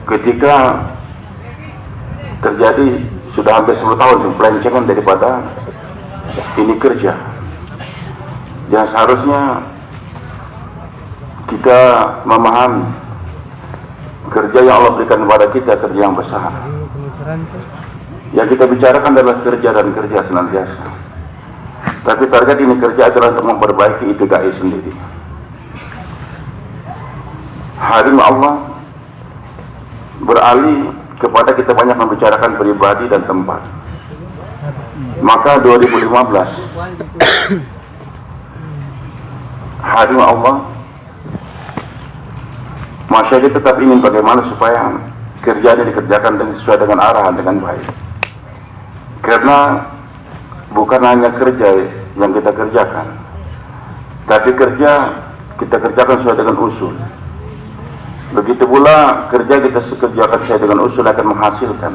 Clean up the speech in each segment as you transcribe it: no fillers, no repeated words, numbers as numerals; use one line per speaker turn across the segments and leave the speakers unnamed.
ketika terjadi sudah hampir 10 tahun pelancangan daripada ini kerja yang seharusnya kita memahami kerja yang Allah berikan kepada kita, kerja yang besar. Yang kita bicarakan adalah kerja dan kerja senantiasa. Tapi target ini kerja adalah untuk memperbaiki itu dai sendiri. Hari ini Allah beralih kepada kita banyak membicarakan pribadi dan tempat. Maka 2015 hari ini Allah masyarakat tetap ingin bagaimana supaya kerja ini dikerjakan dan sesuai dengan arahan dengan baik. Karena bukan hanya kerja yang kita kerjakan, tapi kerja kita kerjakan sesuai dengan usul. Begitu pula kerja kita kerjakan sesuai dengan usul akan menghasilkan,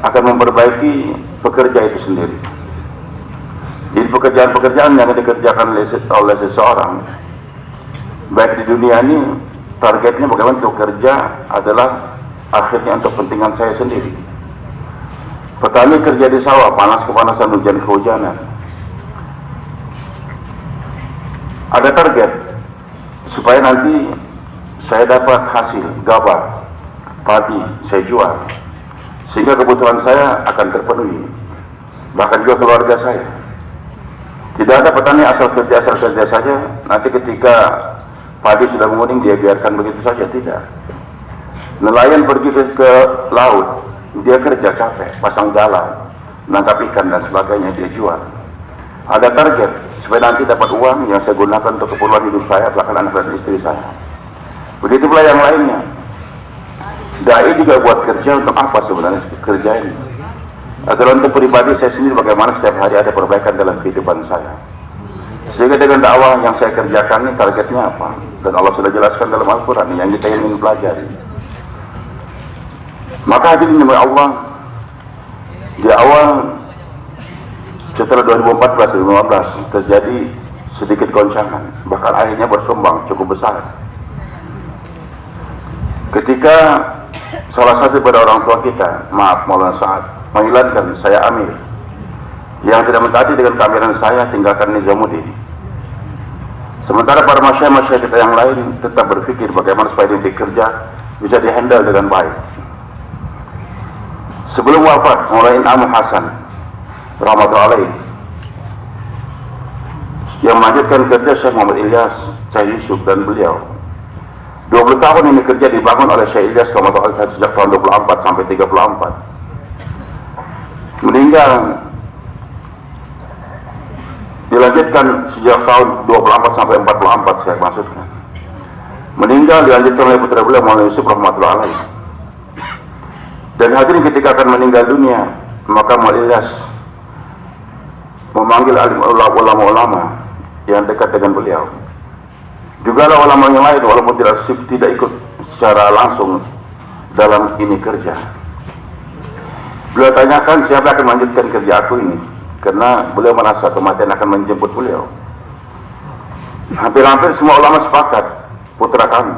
akan memperbaiki pekerja itu sendiri. Jadi pekerjaan-pekerjaan yang dikerjakan oleh seseorang, baik di dunia ini, targetnya bagaimana untuk kerja adalah akhirnya untuk kepentingan saya sendiri. Petani kerja di sawah, panas kepanasan, hujan kehujanan. Ada target supaya nanti saya dapat hasil gabah padi saya jual, sehingga kebutuhan saya akan terpenuhi, bahkan juga keluarga saya. Tidak ada petani asal kerja saja, nanti ketika padi sudah menguning dia biarkan begitu saja, tidak. Nelayan pergi ke laut, dia kerja capek, pasang jalan, menangkap ikan dan sebagainya, dia jual. Ada target supaya nanti dapat uang yang saya gunakan untuk keperluan hidup saya, bahkan anak dan istri saya. Begitu pula yang lainnya. Dai juga buat kerja untuk apa sebenarnya kerja ini? Adalah untuk pribadi saya sendiri, bagaimana setiap hari ada perbaikan dalam kehidupan saya. Sehingga dengan dakwah yang saya kerjakan ini targetnya apa? Dan Allah sudah jelaskan dalam Al-Quran yang kita ingin pelajari. Maka hadirin oleh Allah, di awal setelah 2014-2015 terjadi sedikit goncangan, bahkan akhirnya berkembang cukup besar. Ketika salah satu pada orang tua kita, maaf Maulana Sa'ad, mengilatkan saya Amir, yang tidak mentaati dengan keamiran saya, tinggalkan Nizamuddin. Sementara para masyayikh kita yang lain tetap berpikir bagaimana supaya dia kerja bisa dihandle dengan baik. Sebelum wafat Maulana In'am Hasan rahmatullahi alaih, yang melanjutkan kerja Syekh Muhammad Ilyas, Syekh Yusuf dan beliau, 20 tahun ini kerja dibangun oleh Syekh Ilyas rahmatullahi alaih sejak tahun 24 sampai 34. Meninggal dilanjutkan sejak tahun 24 sampai 44, saya maksudkan. Meninggal dilanjutkan oleh putra beliau Maulana Yusuf rahmatullahi alaih. Dan hadirin ketika akan meninggal dunia, maka Maulana Ilyas memanggil alim ulama-ulama yang dekat dengan beliau. Juga ada ulama yang lain walaupun tidak ikut secara langsung dalam ini kerja. Beliau tanyakan siapa akan melanjutkan kerja aku ini, karena beliau merasa kematian akan menjemput beliau. Hampir-hampir semua ulama sepakat, putra kami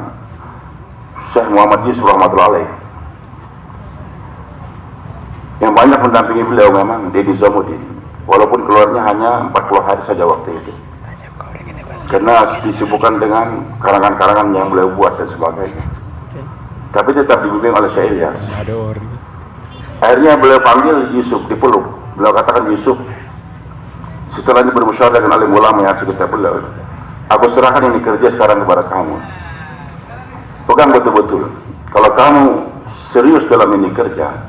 Syekh Muhammad Yusuf rahmatullahi alaih, yang banyak mendampingi beliau memang di Nizamuddin, walaupun keluarnya hanya 40 hari saja waktu itu, karena disibukkan dengan karangan-karangan yang beliau buat dan sebagainya. Tapi tetap dibimbing oleh Syekh Ilyas. Akhirnya beliau panggil Yusuf, dipeluk. Beliau katakan, Yusuf, setelah ini bermusyawarah dengan alim ulama yang sekitar beliau, aku serahkan ini kerja sekarang kepada kamu. Pegang betul-betul. Kalau kamu serius dalam ini kerja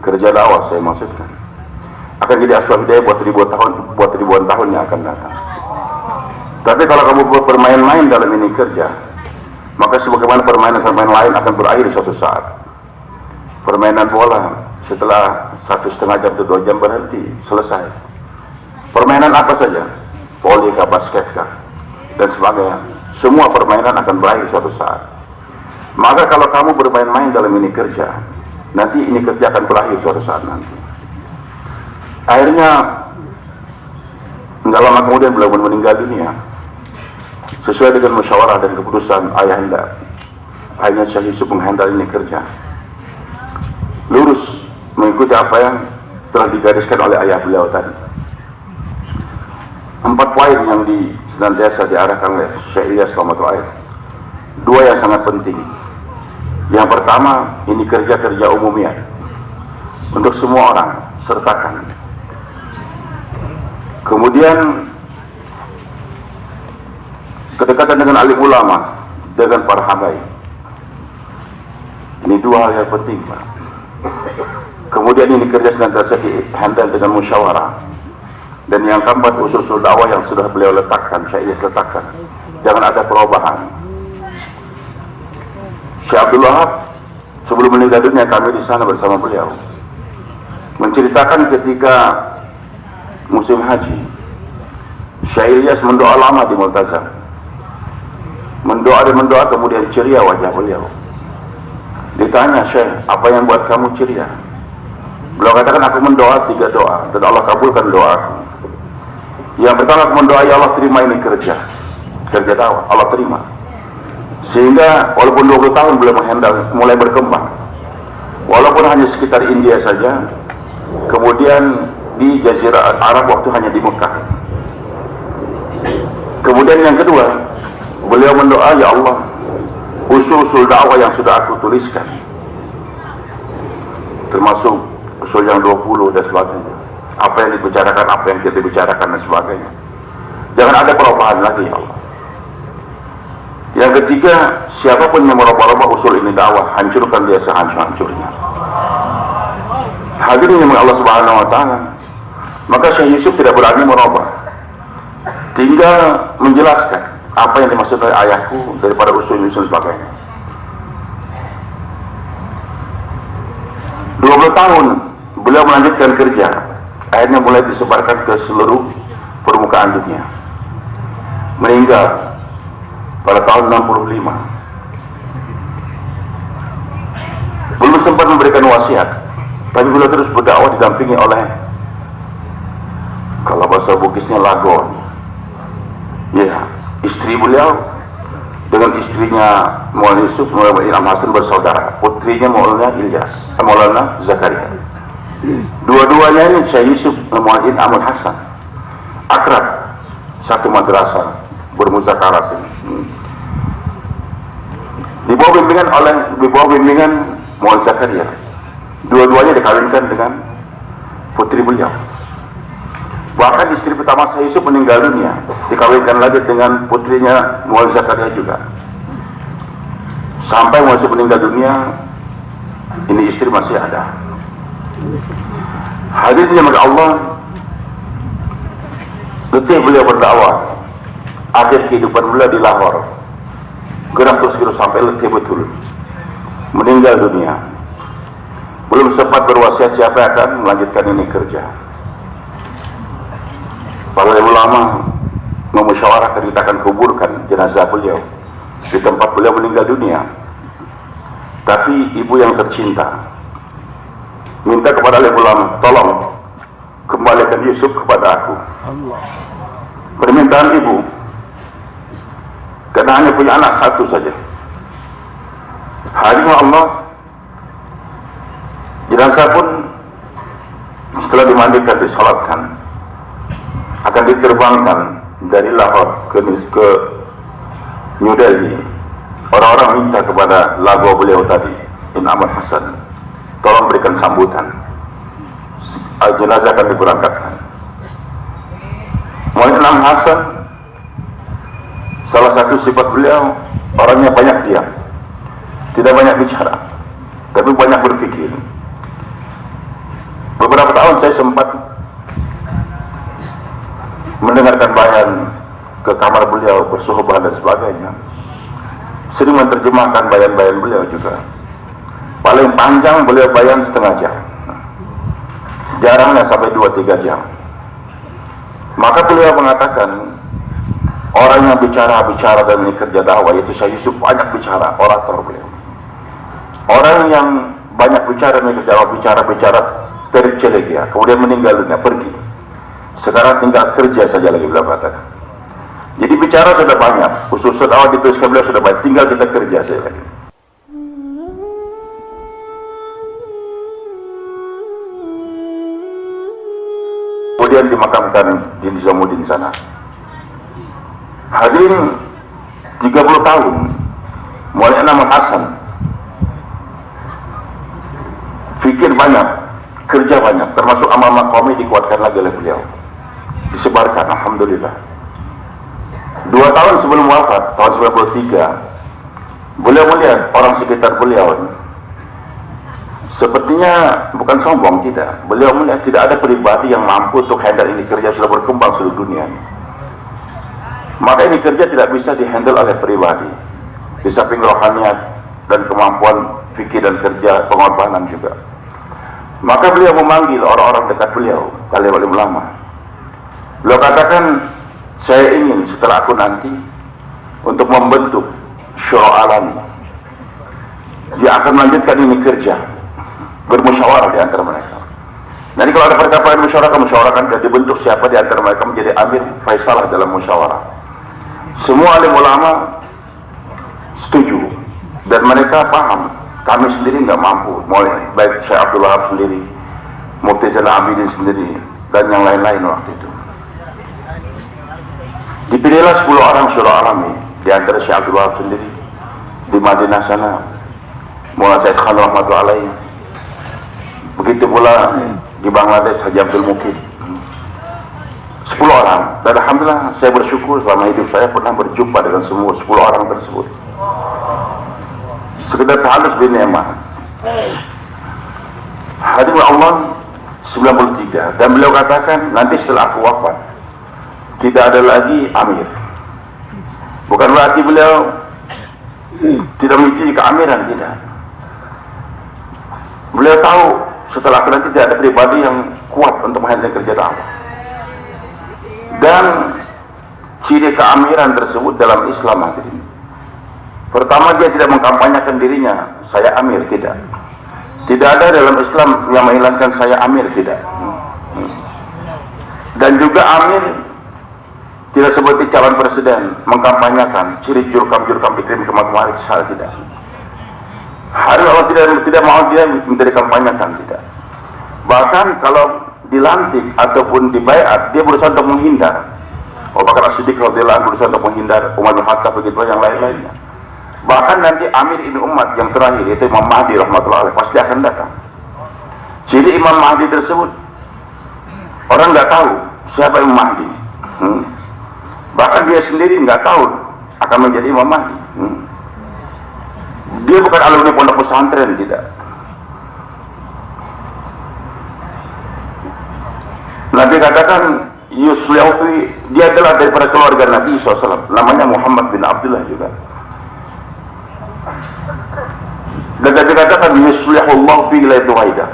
dakwah saya maksudkan, akan jadi asbab hidayah buat ribuan tahun yang akan datang. Tapi kalau kamu bermain-main dalam ini kerja, maka sebagaimana permainan lain akan berakhir suatu saat. Permainan bola setelah 1,5 jam atau 2 jam berhenti, selesai. Permainan apa saja, voli kah, basket kah, dan sebagainya, semua permainan akan berakhir suatu saat. Maka kalau kamu bermain-main dalam ini kerja, nanti ini kerja akan berakhir suatu saat nanti. Akhirnya nggak lama kemudian beliau meninggal dunia sesuai dengan musyawarah dan keputusan ayahanda hanya Syekh Yusuf menghandle ini kerja lurus mengikuti apa yang telah digariskan oleh ayah beliau tadi. 4 poin yang senantiasa diarahkan oleh Syekh Ilyas Rahmatul Air. 2 yang sangat penting. Yang pertama, ini kerja-kerja umumnya untuk semua orang, sertakan. Kemudian kedekatan dengan alim ulama, dengan para habaib. Ini 2 hal yang penting, Pak. Kemudian ini kerja senantiasa dihandle dengan musyawarah. Dan yang keempat, usul-usul dakwah yang sudah beliau letakkan, Syekh letakkan. Jangan ada perubahan. Syekh Abdul Wahab sebelum meninggal dunia kami di sana bersama beliau menceritakan ketika musim haji, Syekh Ilyas mendoa lama di Multazam. Mendoa kemudian ceria wajah beliau. Ditanya, Syekh, apa yang buat kamu ceria? Beliau katakan, aku mendoa 3 doa dan Allah kabulkan doaku. Yang pertama, aku mendoa, ya Allah terima ini kerja dakwah, Allah terima. Sehingga walaupun 20 tahun beliau menghandle, mulai berkembang. Walaupun hanya sekitar India saja, kemudian di Jazirah Arab waktu hanya di Mekah. Kemudian yang kedua, beliau mendoa, ya Allah, usul-usul dakwah yang sudah aku tuliskan, termasuk usul yang 20 dan sebagainya, apa yang dibicarakan, apa yang kita bicarakan dan sebagainya, jangan ada perubahan lagi, ya Allah. Yang ketiga, siapapun yang merubah-rubah usul ini dakwah, hancurkan dia sehancur-hancurnya. Hadirin yang Allah Subhanahu wa taala, maka Syekh Yusuf tidak berani merubah, tinggal menjelaskan apa yang dimaksud oleh ayahku daripada usul-usul sebagainya. 20 tahun beliau melanjutkan kerja, akhirnya mulai disebarkan ke seluruh permukaan dunia. Meninggal pada tahun 65. Belum sempat memberikan wasiat, tapi beliau terus berdakwah didampingi oleh, kalau bahasa Bugisnya, lagon. Ya, istri beliau dengan istrinya Maulana Yusuf, Maulana Ilham Hasan bersaudara, putrinya Maulana Zakaria. Dua-duanya ini Syekh Yusuf Maulana Ilham Hasan akrab, satu madrasah, bermuzakarah sini. Di bawah bimbingan Maulana Zakaria. Dua-duanya dikawinkan dengan putri beliau. Bahkan istri pertama Syekh Yusuf meninggal dunia, dikawinkan lagi dengan putrinya Maulana Zakaria juga. Sampai Maulana Yusuf meninggal dunia, ini istri masih ada. Hadirnya maka Allah, letih beliau berdakwah. Akhir kehidupan beliau di Lahore, gerak terus sampai letih betul, meninggal dunia. Belum sempat berwasiat siapa yang akan melanjutkan ini kerja. Para ulama memusyawarahkan, kita akan kuburkan jenazah beliau di tempat beliau meninggal dunia. Tapi ibu yang tercinta minta kepada ulama, tolong kembalikan Yusuf kepada aku. Permintaan ibu, karena hanya punya anak satu saja. Hari Allah, jenazah pun setelah dimandikan, disalatkan, akan diterbangkan dari Lahore ke New Delhi. Orang-orang minta kepada lagu beliau tadi, Ilham Hasan, tolong berikan sambutan. Jenazah akan diberangkatkan. Ilham Hasan, salah satu sifat beliau, orangnya banyak diam, tidak banyak bicara, tapi banyak berpikir. Beberapa tahun saya sempat mendengarkan bayan ke kamar beliau, bersuhbah dan sebagainya. Sering menerjemahkan bayan-bayan beliau juga. Paling panjang beliau bayan setengah jam, jarangnya sampai 2-3 jam. Maka beliau mengatakan, orang yang bicara dan ini kerja dakwah, yaitu Syekh Yusuf, banyak bicara, orator beliau. Orang yang banyak bicara, bicara tercelegia, kemudian meninggal dunia, pergi. Sekarang tinggal kerja saja lagi, beliau katakan. Jadi bicara sudah banyak, khusus dakwah dituliskan beliau sudah banyak, tinggal kita kerja saja lagi. kemudian dimakamkan di Nizamuddin sana. Hadirin, 30 tahun mulai nama Hasan, fikir banyak, kerja banyak, termasuk amal qaumi dikuatkan lagi oleh beliau, disebarkan, alhamdulillah. 2 tahun sebelum wafat, tahun 93, beliau melihat orang sekitar beliau sepertinya bukan sombong, tidak. Beliau melihat tidak ada pribadi yang mampu untuk handle ini kerja, sudah berkembang seluruh dunia. Maka ini kerja tidak bisa dihandle oleh pribadi. Di samping rohaniat dan kemampuan fikir dan kerja, pengorbanan juga. Maka beliau memanggil orang-orang dekat beliau, wali-wali ulama. Beliau katakan, saya ingin setelah aku nanti untuk membentuk syura alami. Dia akan melanjutkan ini kerja, bermusyawarah di antara mereka. Nanti kalau ada perkara musyawarahkan dan dibentuk siapa di antara mereka menjadi amir faisalah dalam musyawarah. Semua alim ulama setuju dan mereka paham kami sendiri nggak mampu, mulai baik Syekh Abdul Wahab sendiri, Mufti Zainal Abidin sendiri, dan yang lain-lain waktu itu. Dipilihlah 10 orang syura alami, di antara Syekh Abdul Wahab sendiri di Madinah sana, Mullah Said Khan rahmatullahi alaih. Begitu pula di Bangladesh Haji Abdul Mukid. 10 orang, dan alhamdulillah saya bersyukur selama hidup saya pernah berjumpa dengan semua 10 orang tersebut. Sekedar tahalus bin ni'mah. Hadirin Allah 93, dan beliau katakan nanti setelah aku wafat tidak ada lagi amir. Bukan berarti beliau tidak memiliki keamiran, tidak. Beliau tahu setelah aku nanti tidak ada pribadi yang kuat untuk menghandle kerja dakwah. Dan ciri keamiran tersebut dalam Islam hadirin. Pertama, dia tidak mengkampanyekan dirinya, saya amir, tidak. Tidak ada dalam Islam yang menghilangkan saya amir, tidak. Dan juga amir tidak seperti calon presiden mengkampanyekan ciri jurkam-jurkam dikirim ke Makmur Sal, tidak. Hari Allah tidak mau dia minta dikampanyekan, tidak. Bahkan kalau dilantik ataupun dibaiat, dia berusaha untuk menghindar. Abu Bakar As-Siddiq radhiyallahu anhu berusaha untuk menghindar, Umar bin Khattab begitu, yang lain-lainnya. Bahkan nanti Amir ini umat yang terakhir, yaitu Imam Mahdi rahmatullahi alaih, pasti akan datang. Jadi Imam Mahdi tersebut orang nggak tahu siapa Imam Mahdi. Bahkan dia sendiri nggak tahu akan menjadi Imam Mahdi. Dia bukan alumni pondok pesantren, tidak. Nabi katakan Yusliufi, dia adalah daripada keluarga Nabi SAW, namanya Muhammad bin Abdullah juga. Dan Nabi katakan Yuslihullah fi lailatul waidah,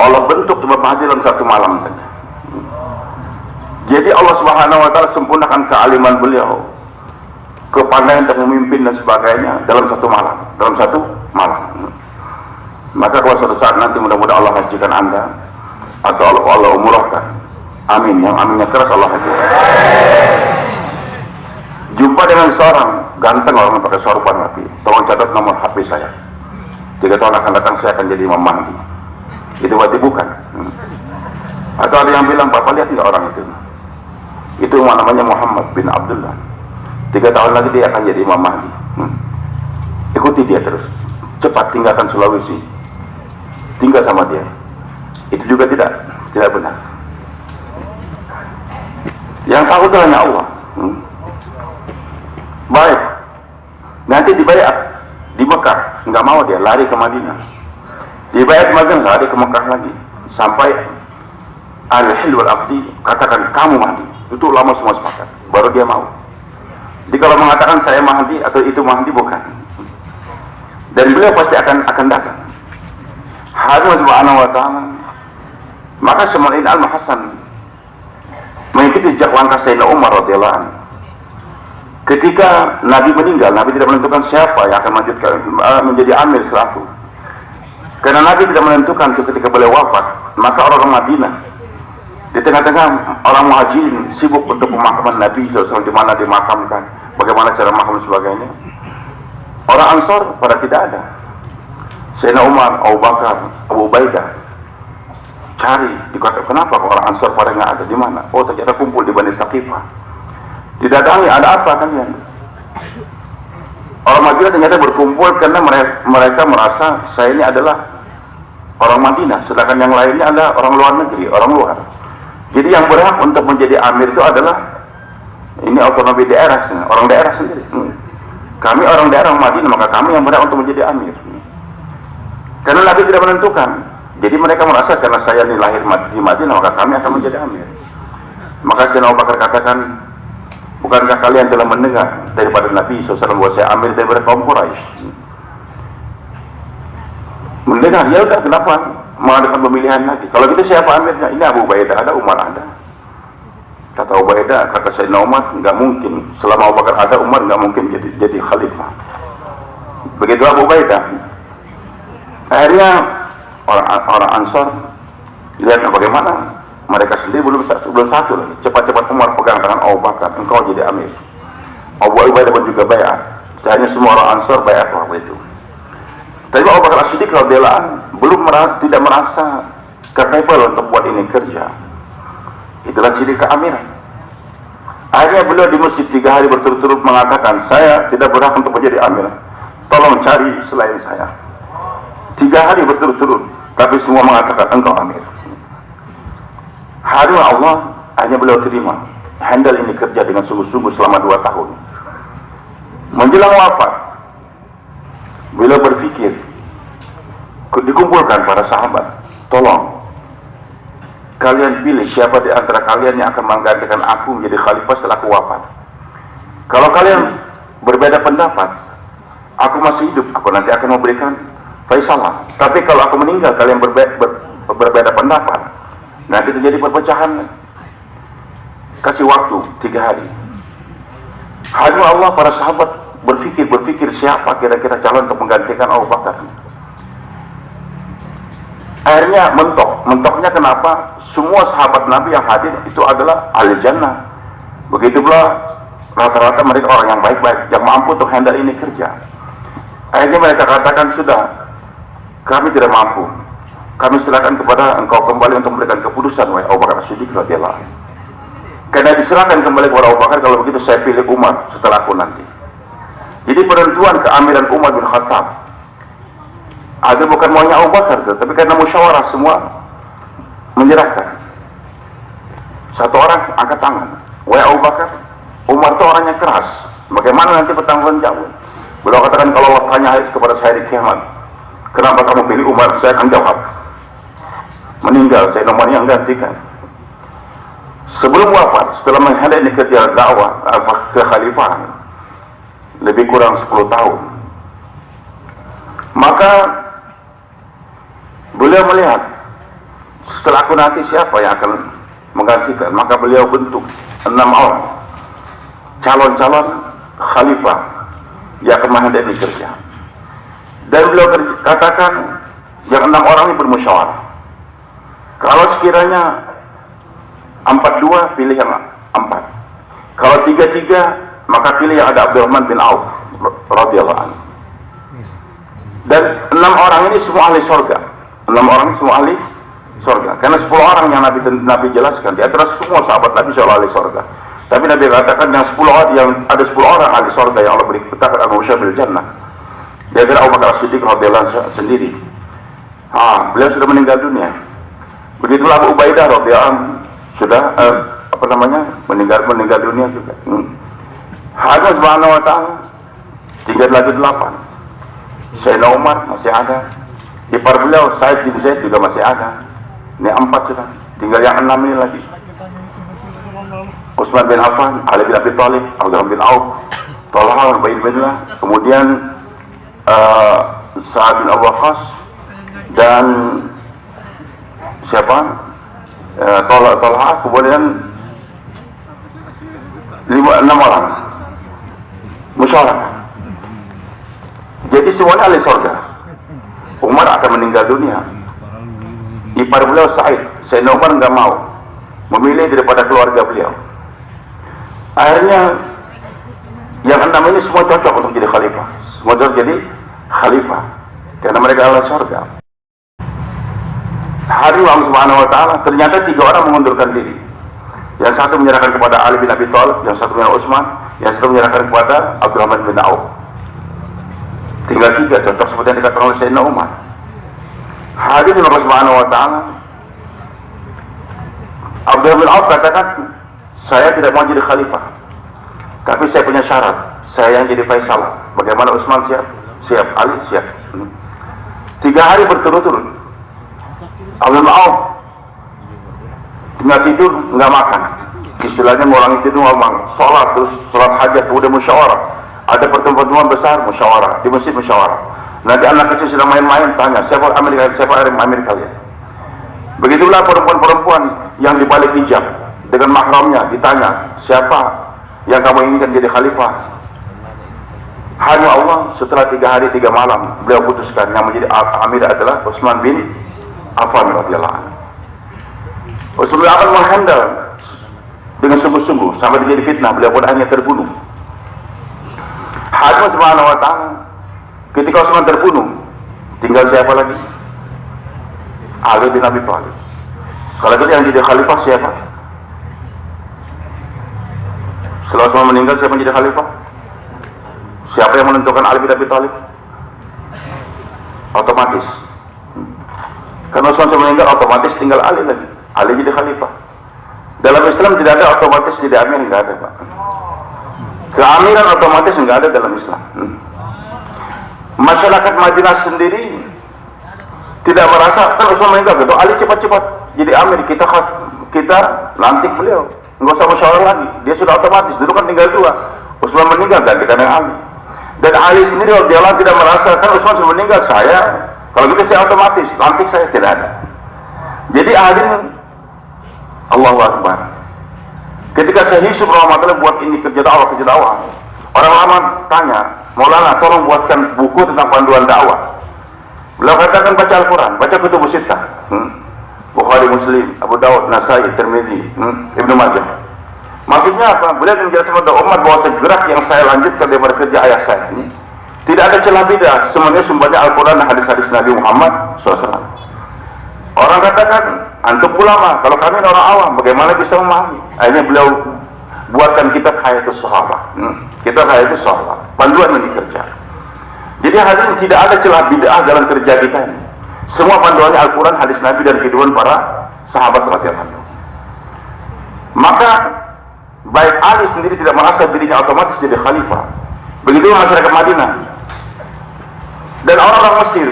Allah bentuk Imam Mahdi dalam satu malam saja. Jadi Allah Subhanahu wa taala sempurnakan kealiman beliau, kepandaian untuk memimpin dan sebagainya dalam satu malam. Maka kalau suatu saat nanti mudah-mudahan Allah hajikan Anda atau Allah umurahkan, amin, yang aminnya keras Allah hajikan. Jumpa dengan seorang ganteng, orang yang pakai sorban Nabi, tolong catat nomor HP saya. 3 tahun akan datang saya akan jadi Imam Mahdi. Itu berarti bukan. Atau ada yang bilang, Bapak lihat tidak orang itu? Itu namanya Muhammad bin Abdullah. 3 tahun lagi dia akan jadi Imam Mahdi. Ikuti dia terus. Cepat tinggalkan Sulawesi. Tinggal sama dia. Itu juga tidak benar. Yang tahu itu hanya Allah. Baik. Nanti dibayar di Mekah, nggak mau dia, lari ke Madinah. Dibayar di Madinah, lari ke Mekah lagi. Sampai Al-Hil wal-Abdi katakan kamu Mahdi. Itu ulama semua sepakat. Baru dia mau. Jadi kalau mengatakan saya Mahdi atau itu Mahdi, bukan. Dan beliau pasti akan datang. Hadis Subhanahu wa ta'ala. Maka Syamsuddin Al-Hasan mengikuti jejak langkah Sayyidina Umar radhiyallahu anhu. Ketika Nabi meninggal, Nabi tidak menentukan siapa yang akan menjadi amir setelah itu. Karena Nabi tidak menentukan ketika beliau wafat, maka orang Madinah di tengah-tengah orang Muhajirin sibuk untuk pemakaman Nabi SAW, di mana dimakamkan, bagaimana cara makam dan sebagainya. Orang Ansar pada tidak ada. Sayyidina Umar, Abu Bakar, Abu Ubaidah, cari di kota, kenapa kok orang Ansor pada nggak ada, di mana? Oh, ternyata kumpul di Bani Saqifah. Didatangi, ada apa kalian? Orang Madinah ternyata berkumpul karena mereka merasa saya ini adalah orang Madinah, sedangkan yang lainnya adalah orang luar negeri, orang luar. Jadi yang berhak untuk menjadi amir itu adalah ini otonomi daerah, orang daerah sendiri. Kami orang daerah Madinah, maka kami yang berhak untuk menjadi amir. Karena Nabi tidak menentukan. Jadi mereka merasa karena saya ini lahir di Madinah, maka kami akan menjadi amir. Maka Sayyidina Abu Bakar katakan, bukankah kalian telah mendengar daripada Nabi SAW bahwa saya amir daripada kaum Quraisy? Mendengar, ya udah, kenapa mengadakan pemilihan lagi? Kalau gitu siapa amirnya? Ini Abu Ubaidah ada, Umar ada. Kata Ubaidah, kata Sayyidina Umar, nggak mungkin. Selama Abu Bakar ada, Umar nggak mungkin jadi khalifah. Begitu Abu Ubaidah. Akhirnya orang Ansor lihat bagaimana mereka sendiri belum satu lagi. Cepat-cepat Umar pegang tangan Abu Bakar, engkau jadi amir. Abu Ubaidah pun juga bayar. Sayangnya semua orang Ansor bayar waktu itu. Tapi Abu Bakar As-Siddiq radhiyallahu anhu tidak merasa capable untuk buat ini kerja. Itulah ciri keamiran. Akhirnya beliau di masjid 3 hari berturut-turut mengatakan, saya tidak berhak untuk menjadi amir. Tolong cari selain saya. 3 hari berturut-turut, tapi semua mengatakan engkau amir. Hari Allah, hanya beliau terima. Handle ini kerja dengan sungguh-sungguh selama 2 tahun. Menjelang wafat, beliau berpikir, dikumpulkan para sahabat, tolong kalian pilih siapa di antara kalian yang akan menggantikan aku menjadi khalifah setelah aku wafat. Kalau kalian berbeda pendapat, aku masih hidup, aku nanti akan memberikan faisalah. Tapi kalau aku meninggal, kalian berbeda pendapat, nanti terjadi perpecahan. Kasih waktu 3 hari. Hanya Allah, para sahabat berpikir siapa kira-kira calon untuk menggantikan Abu Bakar. Akhirnya mentoknya kenapa? Semua sahabat Nabi yang hadir itu adalah ahli jannah. Begitu pula rata-rata mereka orang yang baik-baik, yang mampu untuk handle ini kerja. Akhirnya mereka katakan, sudah, kami tidak mampu, kami serahkan kepada engkau kembali untuk memberikan keputusan, wahai Abu Bakar As-Siddiq radhiyallahu anhu. Karena diserahkan kembali kepada Abu Bakar, kalau begitu saya pilih Umar setelahku nanti. Jadi penentuan keamiran Umar bin Khattab ada bukan maunya Abu Bakar, tapi karena musyawarah semua menyerahkan. Satu orang angkat tangan, wahai Abu Bakar, Umar itu orangnya keras, bagaimana nanti pertanggungan jawab? Beliau katakan, kalau Allah tanya kepada saya di kiamat, kenapa kamu pilih Umar? Saya akan jawab, meninggal saya nomor yang gantikan. Sebelum wafat, setelah menghadiri ini kerja dakwah kekhalifahan lebih kurang 10 tahun, maka beliau melihat, setelah aku nanti siapa yang akan menggantikan. Maka beliau bentuk 6 orang calon-calon khalifah yang akan menghadiri kerja. Dan beliau katakan, yang 6 orang ini bermusyawarah, kalau sekiranya 4-2, pilih yang 4. Kalau 3-3, maka pilih yang ada Abdurrahman bin Auf radhiyallahu anhu. Dan 6 orang ini semua ahli surga. 6 orang ini semua ahli surga. Karena 10 orang yang Nabi jelaskan, di antara semua sahabat Nabi insyaAllah ahli surga. Tapi Nabi katakan yang 10 orang, yang ada 10 orang ahli surga yang Allah beri petakan al-Musyar bil Jannah. Dia kira Abu Bakar As-Siddiq radhiyallahu anhu sendiri. Beliau sudah meninggal dunia. Begitulah Abu Ubaidah radhiyallahu anhu sudah meninggal dunia juga. Allah Subhanahu wa taala 3 lagi 8. Sayyidina Umar masih ada. Ipar beliau Said bin Zaid juga masih ada. Ini 4 sudah. Tinggal yang 6 ini lagi. Utsman bin Affan, Ali bin Abi Thalib, Abdurrahman bin Auf, Talha bin Ubaidillah, kemudian Sa'ad bin Abu Waqqas, dan siapa? Talha, kemudian 6 orang musyawarah. Jadi semuanya ahli surga. Umar akan meninggal dunia. Ipar beliau Sayyidina Umar nggak mau memilih daripada keluarga beliau. Akhirnya yang 6 ini semua cocok untuk jadi khalifah. Semua cocok jadi khalifah karena mereka ahli surga. hari Allah Subhanahu wa taala, ternyata 3 orang mengundurkan diri. Yang satu menyerahkan kepada Ali bin Abi Thalib, yang satu menyerahkan Utsman, yang satu menyerahkan kepada Abdurrahman bin Auf. Tinggal 3, contoh seperti yang dikatakan oleh Sayyidina Umar. Hadirin Allah Subhanahu wa taala, Abdurrahman bin Auf katakan, saya tidak mau jadi khalifah, tapi saya punya syarat, saya yang jadi Faisal. Bagaimana Utsman siap? Siap. Ali siap. 3 hari berturut-turut Abdurrahman bin Auf tinggal tidur, nggak makan. Istilahnya ngulangi tidur, ngomong sholat, terus sholat hajat, kemudian musyawarah. Ada pertemuan besar, musyawarah di masjid, musyawarah. Nanti anak kecil sedang main-main, tanya siapa Amerika, siapa Amerika kalian. Begitulah perempuan-perempuan yang dibalik hijab dengan mahramnya ditanya, siapa yang kamu inginkan jadi khalifah? Hanya Allah. Setelah 3 hari 3 malam beliau putuskan yang menjadi amir adalah Utsman bin Affan radhiyallahu anhu. Utsman bin Affan menghandle dengan sungguh-sungguh sampai menjadi fitnah, beliau pun hanya terbunuh. Allah Subhanahu wa taala, ketika Utsman terbunuh, tinggal siapa lagi? Ali bin Abi Thalib. Kalau itu yang jadi khalifah siapa? Setelah Utsman meninggal, siapa yang jadi khalifah? Siapa yang menentukan Ali bin Abi Thalib? Otomatis. Karena Utsman sudah meninggal, otomatis tinggal Ali lagi. Ali jadi khalifah. Dalam Islam tidak ada otomatis jadi amir, nggak ada, Pak. Keamiran otomatis nggak ada dalam Islam. Masyarakat Madinah sendiri tidak merasa, kan Utsman meninggal, gitu, Ali cepat-cepat jadi amir, kita lantik beliau, nggak usah musyawarah lagi, dia sudah otomatis. Dulu kan tinggal 2, Utsman meninggal dan kita yang Ali. Dan Ali sendiri dia tidak merasa, kan Utsman sudah meninggal, saya kalau gitu saya otomatis lantik, saya tidak ada. Jadi hadirin Allahu Akbar, ketika saya Yusuf rahmatullah buat ini kerja dakwah, orang lama tanya, Maulana tolong buatkan buku tentang panduan dakwah. Beliau katakan baca Al-Quran, baca kutubus sittah, Bukhari, Muslim, Abu Dawud, Nasai, Tirmidzi, Ibnu Majah. Maksudnya apa? Beliau menjelaskan kepada umat bahwa segera yang saya lanjutkan daripada kerja ayah saya ini tidak ada celah bidah, semuanya sumbernya Al-Quran dan hadis-hadis Nabi Muhammad SAW. Orang katakan, antum ulama, kalau kami orang awam, bagaimana bisa memahami? Akhirnya beliau buatkan kitab Hayatus Sahabah. Kitab Hayatus Sahabah, panduan ini kerja. Jadi hadirin, tidak ada celah bid'ah dalam kerja kita ini. Semua panduannya Al-Quran, hadis Nabi dan kehidupan para sahabat radhiyallahu anhum. Maka baik Ali sendiri tidak merasa dirinya otomatis jadi khalifah. Begitu masyarakat Madinah dan orang-orang Mesir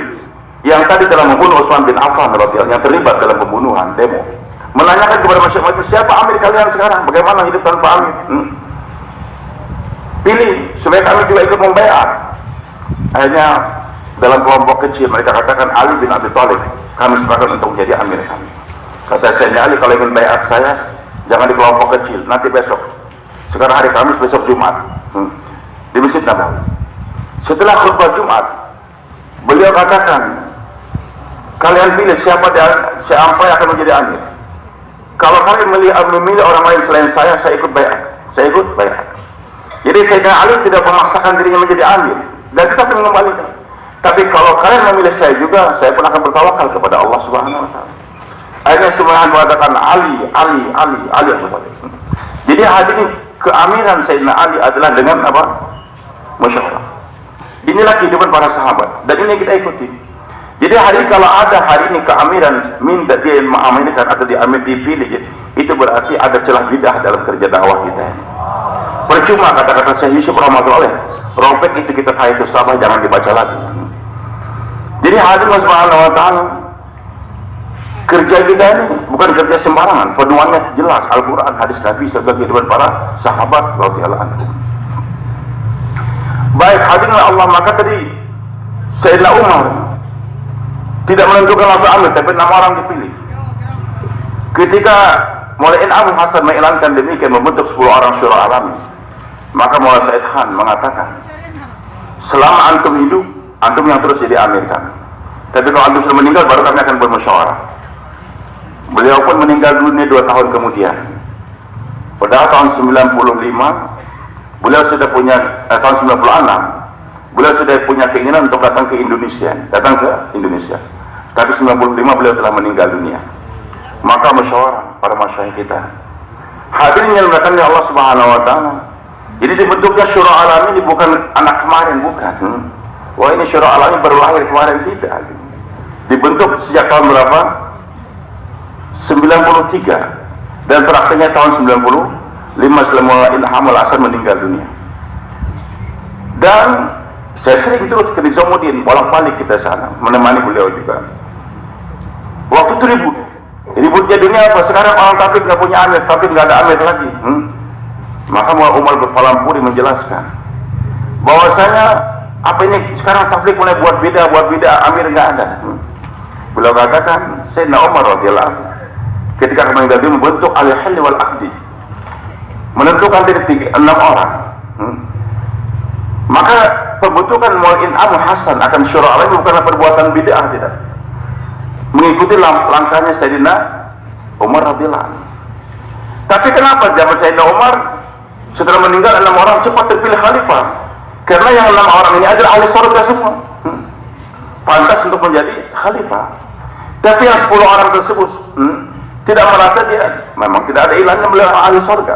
yang tadi telah membunuh Utsman bin Affan radhiyallahu, yang terlibat dalam pembunuhan demo, menanyakan kepada masyarakat, siapa amir kalian sekarang? Bagaimana hidup tanpa amir? Pilih supaya kami juga ikut membaiat. Akhirnya dalam kelompok kecil mereka katakan, Ali bin Abi Thalib, kami sepakat untuk menjadi amir kami. Kata Sayyidina Ali, kalau ingin baiat saya jangan di kelompok kecil, nanti besok. Sekarang hari Kamis, besok Jumat, di Masjid Nabawi. Setelah khutbah Jumat, beliau katakan, kalian pilih siapa yang akan menjadi amir. Kalau kalian memilih orang lain selain saya ikut baiat. Saya ikut baiat. Jadi Sayyidina Ali tidak memaksakan dirinya menjadi amir, dan kita akan mengembalikan. Tapi kalau kalian memilih saya juga, saya pun akan bertawakal kepada Allah Subhanahu wa taala. Akhirnya semuanya mengatakan Ali. Jadi hadirin, keamiran Sayyidina Ali adalah dengan apa? Musyawarah. Inilah kehidupan para sahabat, dan ini kita ikuti. Jadi hari ini kalau ada hari ini keamiran minta dia mengaminkan atau dipilih, itu berarti ada celah bidah dalam kerja dakwah kita. Percuma kata-kata Syekh Yusuf rahmatullah, rompet itu kita Hayatus Sahabah jangan dibaca lagi. Jadi hadirin subhanahu wa ta'ala, kerja kita ini bukan kerja sembarangan, penuannya jelas Al-Quran, hadis Nabi serta kehidupan para sahabat radhiyallahu anhum. Baik hadirin Allah, maka tadi Sayyidina Umar tidak menentukan langsung amir, tapi 6 orang dipilih. Ketika Maulana Abu Hasan mengiklankan demikian, membentuk 10 orang syura alami, maka Maulana Said Khan mengatakan, selama antum hidup, antum yang terus jadi amir kami. Tapi kalau antum sudah meninggal, baru kami akan bermusyawarah. Beliau pun meninggal dunia 2 tahun kemudian. Pada tahun 95, beliau sudah punya, tahun 96, beliau sudah punya keinginan untuk datang ke Indonesia. tapi 95 beliau telah meninggal dunia. Maka musyawarah para masyayikh kita, hadirin yang dimuliakan Allah Subhanahu wa taala. Jadi dibentuknya syura alam ini bukan anak kemarin, bukan. Wah, ini syura alam baru lahir kemarin, tidak. Dibentuk sejak tahun berapa? 93, dan prakteknya tahun 95 setelah Ilhamul Hasan meninggal dunia. Dan saya sering terus ke Nizamuddin, bolak-balik kita sana menemani beliau juga. Waktu itu ributnya dunia apa? Sekarang orang tabligh nggak punya amir, tabligh nggak ada amir lagi. Maka Umar Berpalampuri menjelaskan bahwasanya apa ini sekarang tabligh mulai buat beda, amir nggak ada. Beliau katakan, Sayyidina Umar radhiyallahu anhu ketika meninggal dunia membentuk al-hil wal aqdi, menentukan dari 6 orang. Maka pembentukan Mu'in Amul Hasan akan syura alam bukanlah perbuatan bid'ah, tidak. Mengikuti langkahnya Sayyidina Umar radhiyallahu anhu. Tapi kenapa zaman Sayyidina Umar setelah meninggal 6 orang cepat terpilih khalifah? Karena yang 6 orang ini adalah ahli surga semua, pantas untuk menjadi khalifah. Tapi yang 10 orang tersebut tidak merasa dia, memang tidak ada ilahnya beliau ahli surga.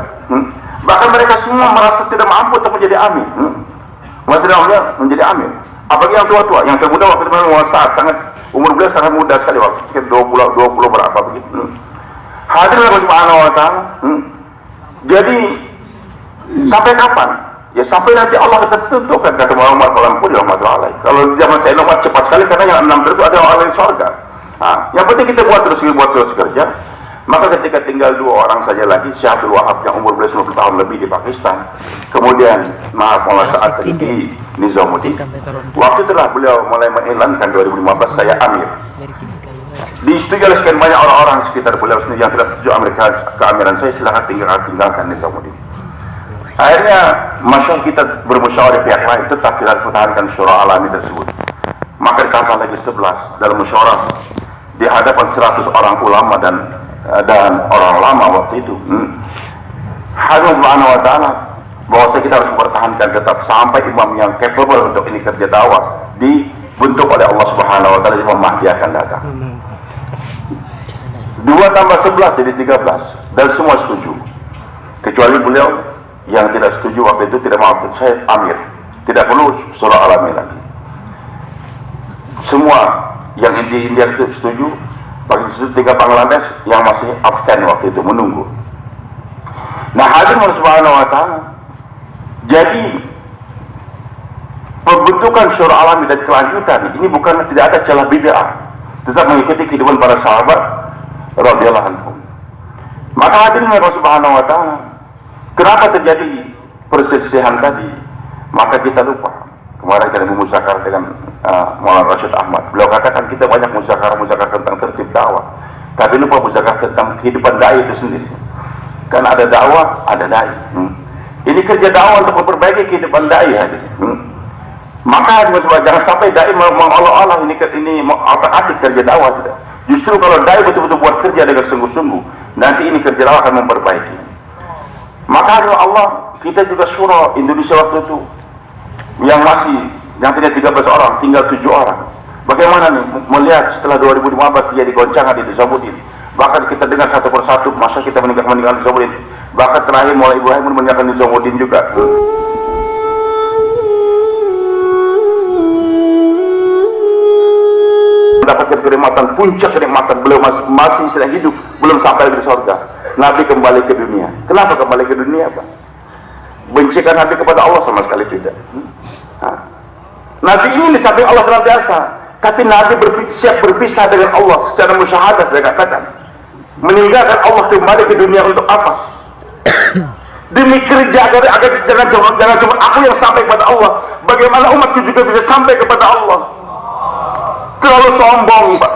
Bahkan mereka semua merasa tidak mampu untuk menjadi amir. Maksudnya menjadi amir. Apalagi yang tua-tua, yang termuda waktu itu memang sangat umur beliau sangat muda sekali, waktu sekitar 20 berapa begitu. Hadirin Allah Subhanahu wa taala. Jadi sampai kapan? Ya sampai nanti Allah tetap tentukan, kata Muhammad Al-Ampuri rahmatullahi. Kalau zaman saya nomor cepat sekali karena yang 6 itu ada ahli surga. Yang penting kita buat terus kerja. Maka ketika tinggal 2 orang saja lagi, Syekh Abdul Wahab yang umur beliau 90 tahun lebih di Pakistan, kemudian Maulana Sa'ad di Nizamuddin. Waktu itulah beliau mulai mengiklankan 2015 saya amir. Disetujui oleh sekian banyak orang-orang di sekitar beliau sendiri yang tidak setuju keamiran saya, silakan tinggalkan Nizamuddin. Akhirnya masyarakat kita bermusyawarah pihak lain, tetap kita pertahankan syura alami tersebut. Maka ditambah lagi 11 dalam musyawarah di hadapan 100 orang ulama dan orang lama waktu itu. Hadirin Subhanahu wa taala, bahwa kita harus mempertahankan tetap sampai imam yang capable untuk ini kerja dakwah dibentuk oleh Allah Subhanahu wa taala di Imam Mahdi akan datang. 2 tambah 11 jadi 13 dan semua setuju. Kecuali beliau yang tidak setuju waktu itu, tidak mau, saya amir, tidak perlu surah alami lagi. Semua yang di India itu setuju. Bagi 3 Bangladesh yang masih abstain waktu itu menunggu. Nah, hadirin Subhanahu wa taala, jadi pembentukan syura alami dan kelanjutan ini bukan tidak ada celah bid'ah, tetap mengikuti kehidupan para sahabat radhiyallahu anhum. Maka hadirin Subhanahu wa taala, kenapa terjadi perselisihan tadi? Maka kita lupa. Kemarin kita muzakarah dengan Maulana Rashid Ahmad. Beliau katakan kita banyak muzakarah tentang tertib dakwah, tapi lupa muzakarah tentang kehidupan dai itu sendiri. Kan ada dakwah, ada dai. Ini kerja dakwah untuk memperbaiki kehidupan dai. Maka jangan sampai dai mengolok-olok ini otak-atik kerja dakwah, tidak. Justru kalau dai betul-betul buat kerja dengan sungguh-sungguh, nanti ini kerja dakwah akan memperbaiki. Maka Allah, kita juga syura Indonesia waktu itu yang tidak 13 orang, tinggal 7 orang. Bagaimana nih melihat setelah 2015 terjadi goncangan di Nizamuddin? Bahkan kita dengar satu persatu masa kita meninggalkan Nizamuddin. Bahkan terakhir mulai Ibu Haimun meninggalkan Nizamuddin juga. Mendapatkan kenikmatan, puncak kenikmatan beliau masih sedang hidup, belum sampai di surga. Nabi kembali ke dunia. Kenapa kembali ke dunia, Pak? Bencikan Nabi kepada Allah sama sekali tidak. Nabi ini di samping Allah senantiasa, tapi Nabi siap berpisah dengan Allah secara musyahadah. Saya katakan, meninggalkan Allah kembali ke dunia untuk apa? Demi kerja agar jangan cuma aku yang sampai kepada Allah. Bagaimana umatku juga bisa sampai kepada Allah? Terlalu sombong, Pak.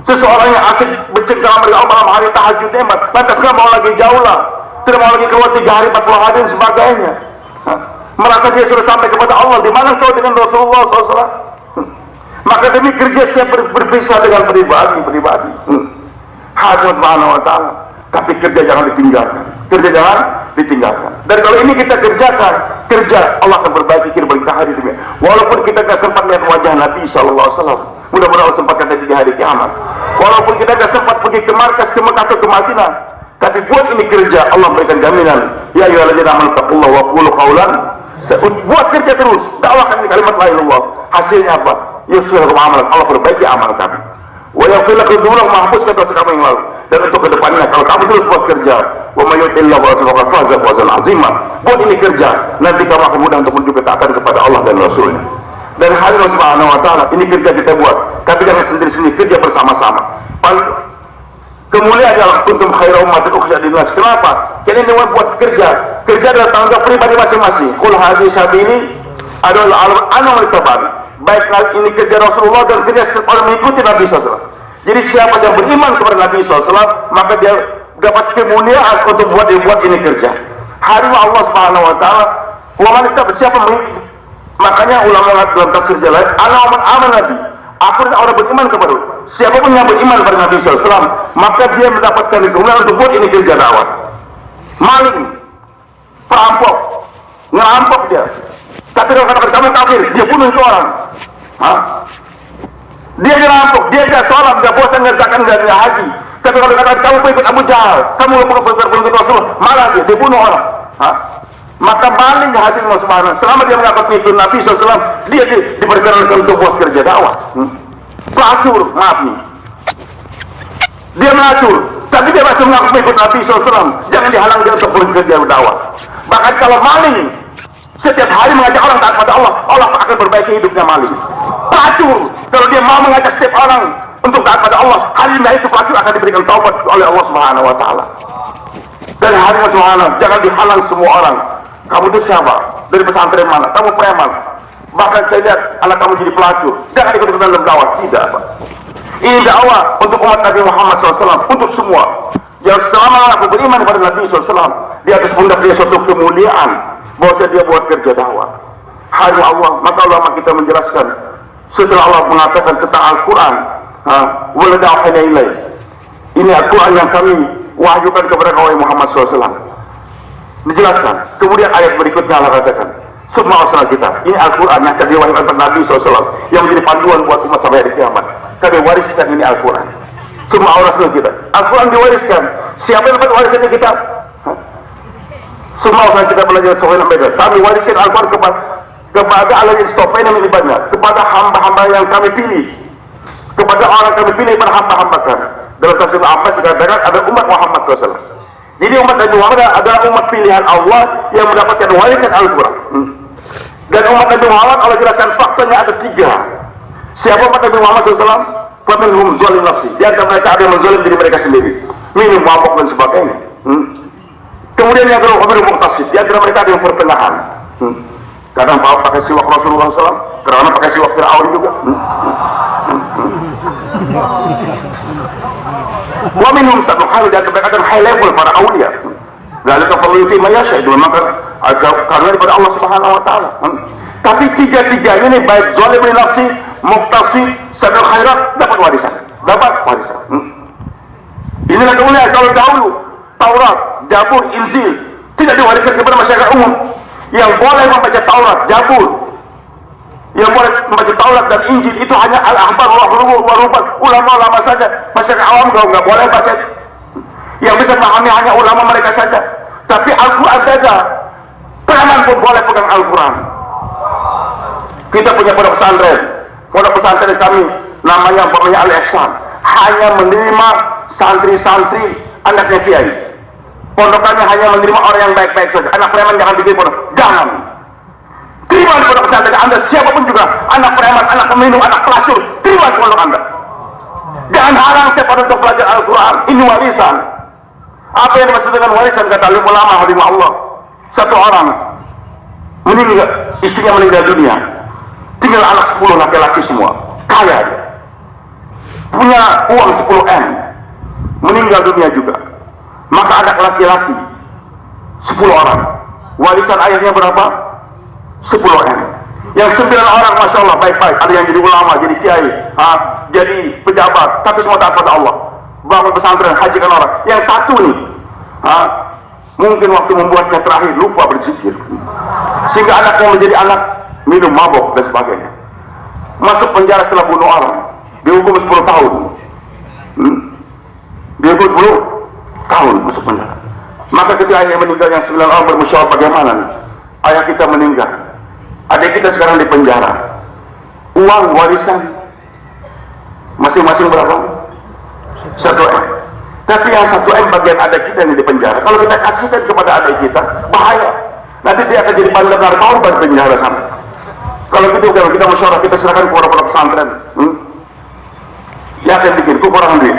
Seseorang yang asik bercengkrama dengan Allah malam hari tahajud hebat, lantas nggak mau lagi jauh lah, tidak mau lagi keluar 3 hari 40 hari dan sebagainya. Merasa dia sudah sampai kepada Allah. Di mana kau dengan Rasulullah SAW? Maka demi kerja siap berpisah dengan pribadi. Hadirin Subhanahu wa taala. Tapi kerja jangan ditinggalkan. Dan kalau ini kita kerjakan, kerja Allah akan perbaiki kehidupan kita hari ini. Walaupun kita tidak sempat lihat wajah Nabi SAW, Mudah-mudahan Allah sempatkan kita di hari kiamat. Walaupun kita tidak sempat pergi ke markas, ke Mekah atau ke Madinah, tapi buat ini kerja, Allah berikan jaminan. Ya ayyuhalladzina amanu taqullaha wa qulu qawlan. Buat kerja terus, dakwahkan ini kalimat la ilaha illallah. Hasilnya apa? Yuslih lakum amalan, Allah perbaiki amal kami. Wa yaghfir lakum dzunubakum, menghapuskan dosa kamu yang lalu. Dan untuk kedepannya, kalau kamu terus buat kerja, wa may yuti'illah wa rasulahu faqad faza fawzan 'azima. Buat ini kerja, nanti kamu akan mudah untuk menuju ketaatan kepada Allah dan Rasulnya. Dan hadirin subhanahu wa ta'ala, ini kerja kita buat, tapi jangan sendiri-sendiri, kerja bersama-sama. Kemuliaan adalah kuntum khairu ummatin ukhrijat lin-nas. Kenapa? Kalian ini buat kerja adalah tanggung jawab pribadi masing-masing. Qul hadhihi sabili adalah ana taban. Baik ini kerja Rasulullah dan kerja setiap orang mengikuti Nabi SAW. Jadi siapa yang beriman kepada Nabi SAW, maka dia dapat kemuliaan untuk buat ini kerja. Hari Allah Subhanahu wa taala, wa man siapa makanya ulama dalam tafsir jalan, ana man aman Nabi. Aku dan orang beriman kepada siapapun yang beriman kepada Nabi SAW, maka dia mendapatkan kemuliaan untuk buat ini kerja dakwah. Maling, perampok, ngerampok dia. Tapi kalau katakan kamu kafir, dia bunuh itu orang. Dia ngerampok, dia tidak sholat, tidak puasa, tidak zakat, tidak haji. Tapi kalau katakan kamu ikut Abu Jahal, kamu berbunuh Rasul, malah dia bunuh orang. Maka maling hati Allah Subhanahu. Selama dia mengaku itu Nabi SAW, dia diperkenankan untuk buat kerja dakwah. Pelacur, maaf nih. Dia melacur, tapi dia masih mengaku ikut Nabi SAW. Jangan dihalang dia untuk bekerja dakwah. Bahkan kalau maling setiap hari mengajak orang taat pada Allah, Allah akan perbaiki hidupnya maling. Pelacur, kalau dia mau mengajak setiap orang untuk taat pada Allah, hari itu pelacur akan diberikan taubat oleh Allah Subhanahu wa taala. Dan hari Subhanahu, jangan dihalang semua orang. Kamu itu siapa? Dari pesantren mana? Kamu preman. Bahkan saya lihat anak kamu jadi pelacur. Jangan ikut-ikutan dalam dakwah. Tidak, Pak. Ini dakwah untuk umat Nabi Muhammad SAW, untuk semua. Yang selama aku beriman kepada Nabi SAW, di atas pundak dia suatu kemuliaan, bahwa dia buat kerja dakwah. Hari Allah, maka ulama kita menjelaskan, setelah Allah mengatakan tentang Al-Quran, walada'afana ilaih. Ini Al-Quran yang kami wahyukan kepada kawai Muhammad SAW. Dijelaskan. Kemudian ayat berikutnya Allah katakan, semua usaha kita, ini Al-Quran yang tadi diwahyukan kepada Nabi SAW, yang menjadi panduan buat umat sampai hari kiamat. Kami wariskan ini Al-Quran. Semua usaha kita, Al-Quran diwariskan. Siapa yang dapat warisannya kita? Semua usaha kita belajar soal beda. Kami wariskan Al-Quran kepada Allah yang istofaina min ibadina, kepada hamba-hamba yang kami pilih, kepada orang yang kami pilih pada hamba-hamba kami. Dalam tafsir Abbas dikatakan ada umat Muhammad SAW. Jadi umat Nabi Muhammad adalah umat pilihan Allah yang mendapatkan warisan Al-Quran. Dan umat Nabi Muhammad, Allah jelaskan faktanya ada 3. Siapa umat Nabi Muhammad SAW? Faminhum zalim nafsi. Di antara mereka ada yang menzalim diri mereka sendiri, minum, mabuk dan sebagainya. Kemudian yang kedua, faminhum muqtasid. Di antara mereka ada yang pertengahan. Kadang pakai siwak Rasulullah SAW, kadang pakai siwak Fir'aun juga. Wa minhum satu hal dan keberkatan high level para aulia. Zalika fadlu yuti may yasha, itu memang karena daripada Allah Subhanahu wa taala. Tapi tiga-tiganya ini baik zalim li nafsi, muqtasid, sadaqah khairat dapat warisan. Inilah kemuliaan. Kalau dahulu Taurat, Zabur, Injil tidak diwariskan kepada masyarakat umum. Yang boleh membaca Taurat, Zabur, yang boleh membaca Taurat dan Injil itu hanya al-ahbar, warubat, ulama-ulama saja. Masyarakat awam kalau nggak boleh baca. Yang bisa memahami hanya ulama mereka saja. Tapi Al-Quran saja, preman pun boleh pegang Al-Quran. Kita punya pondok pesantren kami namanya Al-Ihsan, hanya menerima santri-santri anaknya kiai. Pondokannya hanya menerima orang yang baik-baik saja. Anak preman jangan bikin pondok, jangan. Terima di pondok pesantren Anda, siapapun juga, anak preman, anak peminum, anak pelacur, terima di pondok Anda. Jangan halang setiap orang untuk belajar Al-Quran. Ini warisan. Apa yang dimaksud dengan warisan? Kata ulama halimah Allah, satu orang meninggal, istrinya meninggal dunia, tinggal anak 10 laki-laki semua, kaya dia, punya uang 10 M, meninggal dunia juga. Maka anak laki-laki 10 orang, warisan ayahnya berapa? 10 M. Yang 9 orang Masya Allah baik-baik, ada yang jadi ulama, jadi kiai, jadi pejabat, tapi semua taat pada Allah, bangun pesantren, hajikan orang. Yang satu nih, mungkin waktu membuatnya terakhir lupa berzikir, sehingga anaknya menjadi anak minum mabok dan sebagainya, masuk penjara setelah bunuh orang. dihukum 10 tahun. Dihukum 10 tahun masuk penjara. Maka ketika ayah meninggal yang 9 orang bermusyawarah, bagaimana nih? Ayah kita meninggal, adik kita sekarang di penjara, uang warisan masing-masing berapa? 1 M. Tapi yang 1 M bagian adik kita yang di penjara, kalau kita kasihkan kepada adik kita, bahaya. Nanti dia akan jadi bandar narkoba di penjara sama. Kalau kita musyawarah, kita serahkan kepada pondok pesantren. Ya akan bikin kurang duit,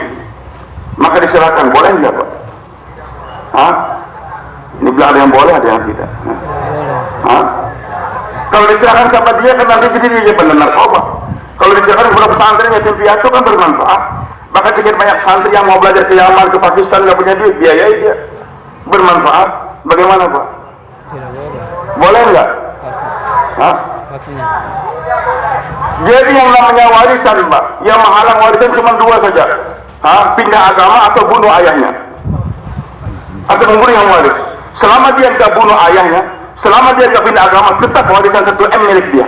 maka diserahkan, boleh nggak Pak? Hah? Ini bilang ada yang boleh, ada yang tidak. Hah? Kalau diserahkan sama dia kan nanti jadi dia bandar narkoba. Kalau diserahkan kepada pesantren yatim piatu kan bermanfaat. Maka sekian banyak santri yang mau belajar ke Yaman, ke Pakistan, nggak punya duit, biayai dia, bermanfaat. Bagaimana Pak? Boleh nggak? Hah? Jadi yang namanya warisan Pak, yang menghalang warisan cuma 2 saja. Pindah agama atau bunuh ayahnya, atau membunuh yang waris. Selama dia tidak bunuh ayahnya, selama dia tidak pindah agama, tetap warisan 1 M milik dia.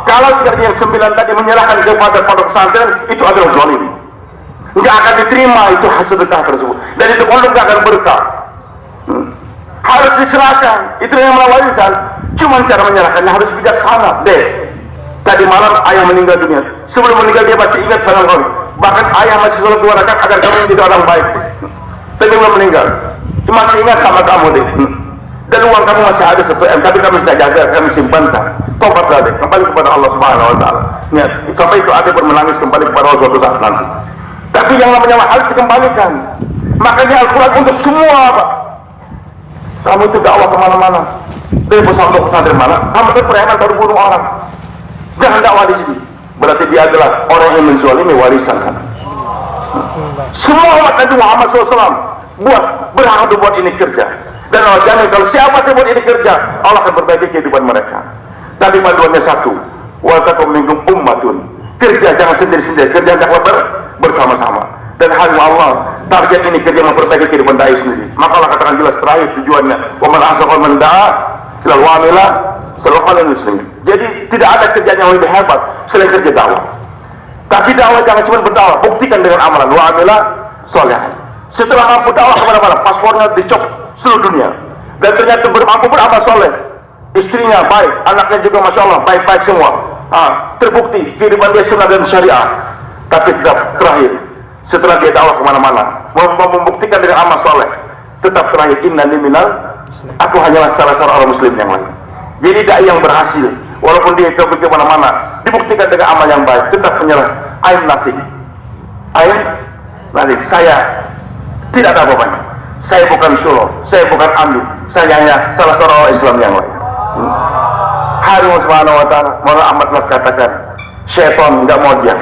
Kalau sekiranya yang 9 tadi menyerahkan kepada pondok pesantren, itu adalah zalim. Nggak akan diterima itu sedekah tersebut, dan itu pondok nggak akan berkah. Harus diserahkan, itu yang warisan. Cuma cara menyerahkannya harus bijaksana. Tadi malam ayah meninggal dunia, sebelum meninggal dia masih ingat salam kami. Bahkan ayah masih sholat 2 rakaat agar kamu menjadi orang baik. Tapi belum meninggal, cuma masih ingat sama kamu deh. Dan uang kamu masih ada 1 M, tapi kami sudah jaga, kami simpankan. Tobatlah deh, kembali kepada Allah Subhanahu Wa Taala. Sampai itu adik menangis kembali kepada Allah suatu saat nanti. Tapi yang namanya harus dikembalikan. Makanya Al-Quran untuk semua Pak. Kamu itu dakwah kemana-mana, dari pesantren mana, kamu itu preman baru bunuh orang, jangan dakwah di sini. Berarti dia adalah orang yang menzalimi warisan kan. Semua umat Nabi Muhammad SAW berhak untuk buat ini kerja. Dan Allah jamin kalau siapa yang buat ini kerja, Allah akan perbaiki kehidupan mereka. Tapi panduannya satu, wa takum minkum ummatun. Kerja jangan sendiri-sendiri, kerja jangan bersama-sama. Dan hanya Allah target ini kerja memperbaiki kehidupan dai sendiri. Maka Allah katakan jelas terakhir tujuannya, wa man ahsana man da'a ilal wa'amila sallallahu muslimin. Jadi tidak ada kerjaan yang lebih hebat selain kerja dakwah. Tapi dakwah jangan cuma berdakwah, buktikan dengan amalan wa'amila sholihan. Setelah mampu dakwah kemana-mana, paspornya dicop seluruh dunia, dan ternyata bermampu beramal soleh, istrinya baik, anaknya juga masya Allah baik-baik semua. Terbukti kehidupan dia sunnah dan syariah. Tapi tetap terakhir, setelah dia dakwah kemana-mana, membuktikan dengan amal soleh, tetap terakhir innani minal, aku hanyalah salah seorang orang muslim yang lain. Jadi dai yang berhasil, walaupun dia pergi kemana-mana, dibuktikan dengan amal yang baik, tetap menyerah. I'm nothing, saya tidak ada apa-apanya. Saya bukan syuroh, saya bukan ambil, saya hanya salah seorang orang Islam yang lain. Hari Subhanahu Wa Taala, Muhammad katakan, syaitan nggak mau dia.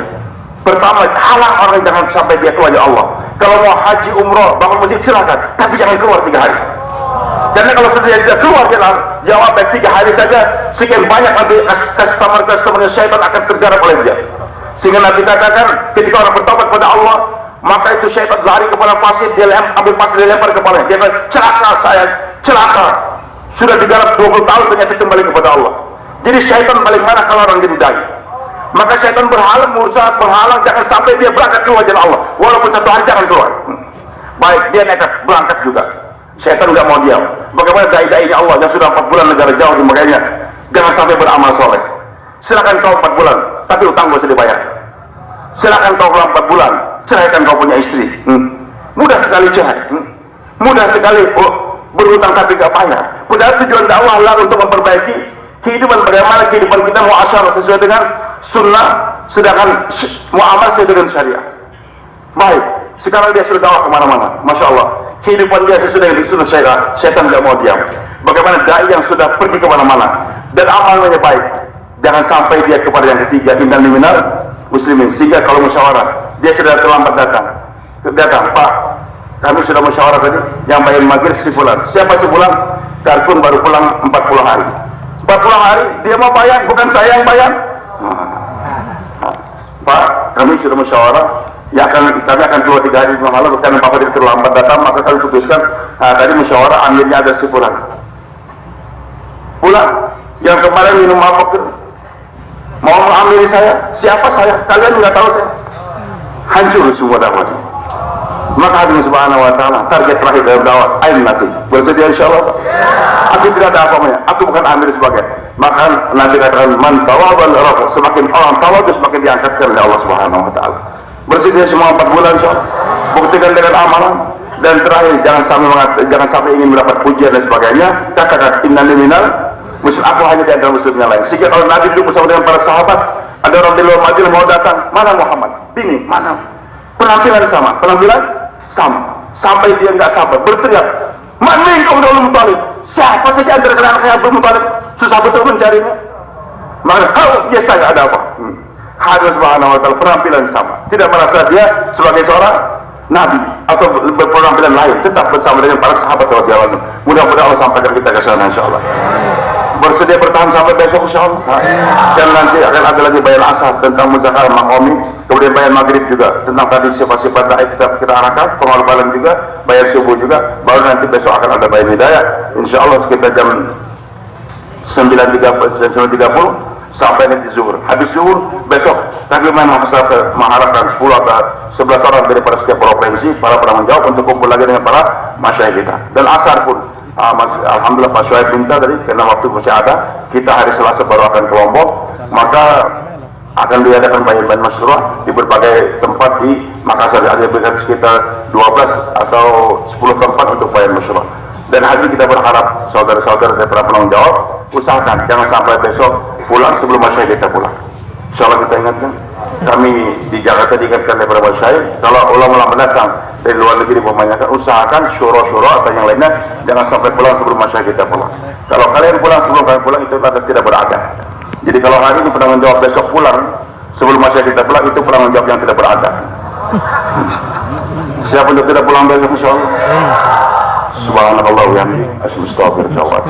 Pertama, halang orang jangan sampai dia keluar ya Allah. Kalau mau haji umroh, bangun masjid silakan, tapi jangan keluar 3 hari. Karena kalau sudah tidak keluar jawab baik 3 hari saja, sekian banyak nanti customer syaitan akan tergarap oleh dia. Sehingga Nabi katakan, ketika orang bertobat kepada Allah, maka itu syaitan lari kepada pasir, dia ambil pasir, dia lempar kepalanya. Dia bilang, celaka saya, celaka. Sudah digarap 20 tahun ternyata kembali kepada Allah. Jadi syaitan paling marah kalau orang jadi dai. Maka syaitan berusaha menghalang jangan sampai dia berangkat keluar jalan Allah. Walaupun 1 hari jangan keluar. Baik, dia nekat berangkat juga. Syaitan nggak mau diam. Bagaimana dai-dainya Allah yang sudah 4 bulan negara jauh di Mekahnya, jangan sampai beramal soleh. Silakan kau 4 bulan, tapi utang gak usah dibayar. Silakan kau 4 bulan, ceraikan kau punya istri. Mudah sekali cerai. Mudah sekali berutang tapi gak bayar. Padahal tujuan dakwah lah untuk memperbaiki kehidupan, bagaimana kehidupan kita muasyarah sesuai dengan sunnah, sedangkan muamalah sesuai dengan syariah. Baik, sekarang dia sudah dakwah kemana-mana, masya Allah, kehidupan dia sesuai dengan sunnah syariah. Syaitan tidak mau diam. Bagaimana dai yang sudah pergi kemana-mana dan amalnya baik, jangan sampai dia kepada yang ketiga, innal minal muslimin. Sehingga kalau musyawarah dia sudah terlambat datang, Pak, kami sudah musyawarah tadi, yang bayar maghrib si fulan. Siapa si fulan? Karpun baru pulang 40 hari. 40 hari dia mau bayar, bukan saya yang bayar. Pak, kami sudah musyawarah, kami akan keluar 3 hari malam, karena Bapak dia terlambat datang, maka kami putuskan, tadi musyawarah akhirnya ada si fulan. Pulang, yang kemarin minum mabuk mau mengambil saya, siapa saya? Kalian nggak tahu saya. hancur semua dakwah. Maka Allah Subhanahu wa taala target terakhir dalam dakwah ain nanti. Bersedia insyaallah. Aku tidak ada apa-apanya. Aku bukan amir sebagian. Maka nanti katakan man tawabal rafa, semakin orang tawadu semakin diangkatkan oleh Allah Subhanahu wa taala. Bersedia semua 4 bulan insyaallah. Buktikan dengan amalan. Dan terakhir jangan sampai ingin mendapat pujian dan sebagainya. Katakan innani minal muslim, aku hanya di antara muslim yang lain. Sehingga kalau Nabi dulu bersama dengan para sahabat, ada orang di luar Madinah mau datang, mana Muhammad? Bingung, mana? Penampilan sama, sampai dia nggak sabar berteriak, man minkum Abdul Muthalib, siapa saja antara anak-anaknya Abdul Muthalib, susah betul mencarinya. Maka ya saya ada apa? Allah Subhanahu wa taala penampilan sama, tidak merasa dia sebagai seorang nabi atau berpenampilan lain, tetap bersama dengan para sahabat radhiyallahu anhum. Mudah-mudahan Allah sampaikan kita ke sana insyaallah. Bersedia bertahan sampai besok insyaallah. Dan nanti akan ada lagi bayan asar tentang muzakarah maqami, kemudian bayan maghrib juga tentang tadi sifat-sifat da'i kita arahkan, pengorbanan juga, bayan subuh juga, baru nanti besok akan ada bayan hidayah insyaallah sekitar jam 9.30 sampai nanti zuhur. Habis zuhur besok kami mengharapkan 10 atau 11 orang daripada setiap provinsi para penanggung jawab untuk kumpul lagi dengan para masyayikh kita. Dan asar pun alhamdulillah Pak Syuaib minta tadi karena waktu masih ada, kita hari Selasa baru akan ke Lombok, maka akan diadakan bayan-bayan masyruah di berbagai tempat di Makassar. Ada sekitar 12 atau 10 tempat untuk bayan masyruah. Dan hari ini kita berharap saudara-saudara dari para penanggung jawab usahakan jangan sampai besok pulang sebelum masyayikh kita pulang. Insyaallah kita ingatkan, kami di Jakarta diingatkan oleh para masyayikh, kalau ulama-ulama datang dari luar negeri memanyakan, usahakan syuro-syuro atau yang lainnya jangan sampai pulang sebelum masyayikh kita pulang. Kalau kalian pulang sebelum kalian pulang itu tidak beradab. Jadi kalau hari ini penanggung jawab besok pulang sebelum masyayikh kita pulang, itu penanggung jawab yang tidak beradab. Siapa untuk tidak pulang besok insyaallah? Subhanallah wa bihamdihi, asyhadu an la ilaha illallah.